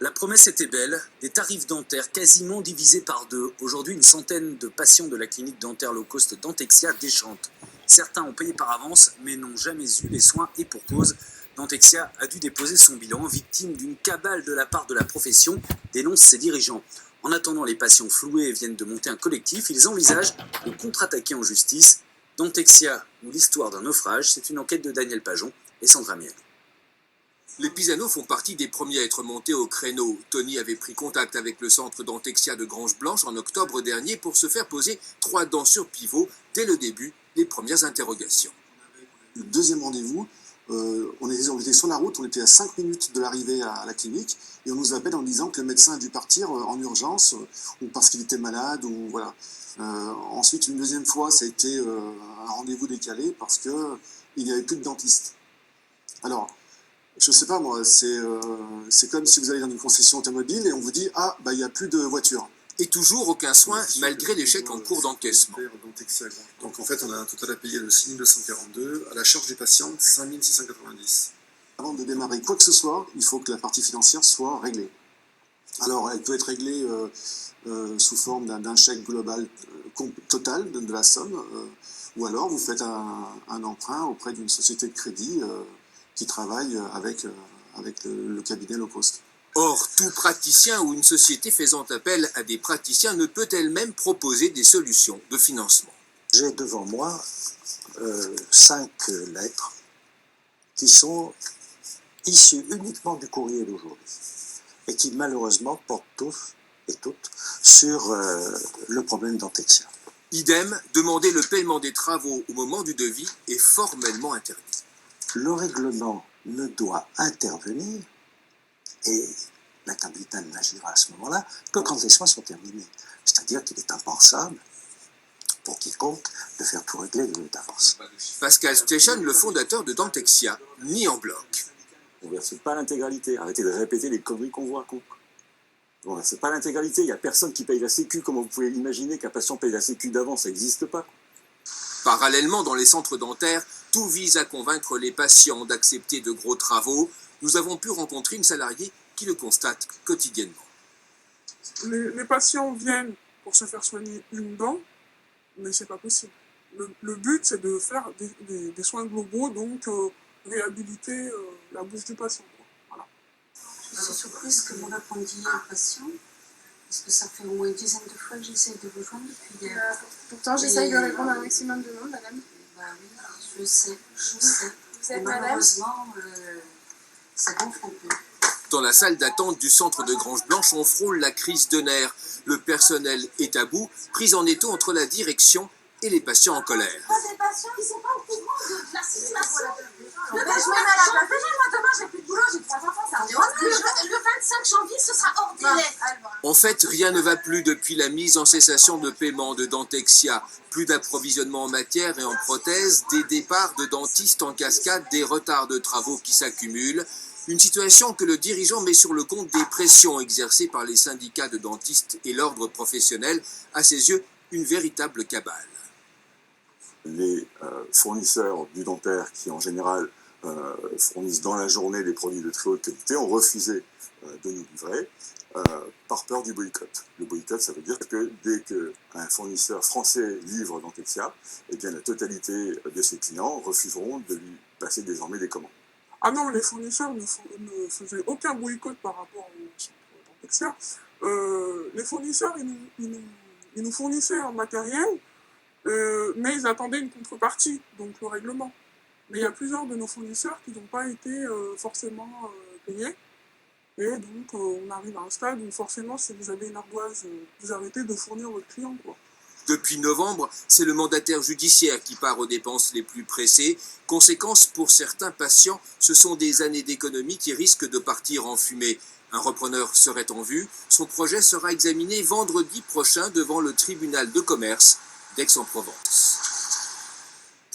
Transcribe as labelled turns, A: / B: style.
A: La promesse était belle, des tarifs dentaires quasiment divisés par deux. Aujourd'hui, une centaine de patients de la clinique dentaire low cost Dentexia déchantent. Certains ont payé par avance, mais n'ont jamais eu les soins et pour cause. Dentexia a dû déposer son bilan, victime d'une cabale de la part de la profession, dénonce ses dirigeants. En attendant, les patients floués viennent de monter un collectif. Ils envisagent de contre-attaquer en justice. Dentexia ou l'histoire d'un naufrage, c'est une enquête de Daniel Pajon et Sandra Miel.
B: Les Pisano font partie des premiers à être montés au créneau. Tony avait pris contact avec le centre Dentexia de Grange-Blanche en octobre dernier pour se faire poser 3 dents sur pivot dès le début, les premières interrogations.
C: Le deuxième rendez-vous, on était sur la route, on était à 5 minutes de l'arrivée à la clinique et on nous appelle en disant que le médecin a dû partir en urgence ou parce qu'il était malade ou voilà. Ensuite, une deuxième fois, ça a été un rendez-vous décalé parce qu'il n'y avait plus de dentiste. Alors, je sais pas moi, c'est comme si vous allez dans une concession automobile et on vous dit « Ah, bah il n'y a plus de voiture ».
B: Et toujours aucun soin, malgré l'échec en cours d'encaissement.
C: Donc en fait, on a un total à payer de 6 242, à la charge des patientes 5 690. Avant de démarrer quoi que ce soit, il faut que la partie financière soit réglée. Alors, elle peut être réglée sous forme d'un chèque global total de la somme, ou alors vous faites un emprunt auprès d'une société de crédit qui travaille avec le cabinet low cost.
B: Or, tout praticien ou une société faisant appel à des praticiens ne peut elle-même proposer des solutions de financement.
D: J'ai devant moi 5 lettres qui sont issues uniquement du courrier d'aujourd'hui et qui malheureusement portent tous et toutes sur le problème Dentexia.
B: Idem, demander le paiement des travaux au moment du devis est formellement interdit.
D: Le règlement ne doit intervenir et la capitale n'agira à ce moment-là que quand les soins sont terminés. C'est-à-dire qu'il est impensable pour quiconque de faire tout régler d'avance.
B: Pascal Station, le fondateur de Dentexia, nie en bloc.
E: On ne verse pas l'intégralité. Arrêtez de répéter les conneries qu'on voit. On ne verse pas l'intégralité. Il n'y a personne qui paye la sécu. Comment vous pouvez imaginer qu'un patient paye la sécu d'avance? Ça n'existe pas.
B: Parallèlement, dans les centres dentaires, tout vise à convaincre les patients d'accepter de gros travaux. Nous avons pu rencontrer une salariée qui le constate quotidiennement.
F: Les patients viennent pour se faire soigner une dent, mais c'est pas possible. Le but, c'est de faire des soins globaux, donc réhabiliter la bouche du patient. Voilà.
G: Je suis surprise que vous répondiez aux patients, parce que ça fait au moins une dizaine de fois que j'essaie de vous joindre depuis hier.
H: Pourtant, j'essaye de répondre à un maximum de monde, madame.
G: Bah oui, je sais.
H: Vous êtes malade?
G: Malheureusement, ça gonfle un peu.
B: Dans la salle d'attente du centre de Grange-Blanche, on frôle la crise de nerfs. Le personnel est à bout, pris en étau entre la direction et les patients en colère.
I: Les patients, ils sont pas au courant de la situation. Je me mets à la place des gens. Moi, demain, j'ai plus de boulot, j'ai 3 enfants, ça le 25 janvier, ce sera hors délai.
B: En fait, rien ne va plus depuis la mise en cessation de paiement de Dentexia. Plus d'approvisionnement en matière et en prothèses, des départs de dentistes en cascade, des retards de travaux qui s'accumulent. Une situation que le dirigeant met sur le compte des pressions exercées par les syndicats de dentistes et l'ordre professionnel. À ses yeux, une véritable cabale.
E: Les fournisseurs du dentaire qui, en général, fournissent dans la journée des produits de très haute qualité ont refusé de nous livrer par peur du boycott. Le boycott, ça veut dire que dès qu'un fournisseur français livre Dentexia, eh bien, la totalité de ses clients refuseront de lui passer désormais des commandes.
F: Ah non, les fournisseurs ne faisaient aucun boycott par rapport au centre Dentexia. Les fournisseurs, ils nous fournissaient un matériel, mais ils attendaient une contrepartie, donc le règlement. Mais il y a plusieurs de nos fournisseurs qui n'ont pas été forcément payés. Et donc, on arrive à un stade où forcément, si vous avez une ardoise, vous arrêtez de fournir votre client, quoi.
B: Depuis novembre, c'est le mandataire judiciaire qui part aux dépenses les plus pressées. Conséquence, pour certains patients, ce sont des années d'économie qui risquent de partir en fumée. Un repreneur serait en vue. Son projet sera examiné vendredi prochain devant le tribunal de commerce d'Aix-en-Provence.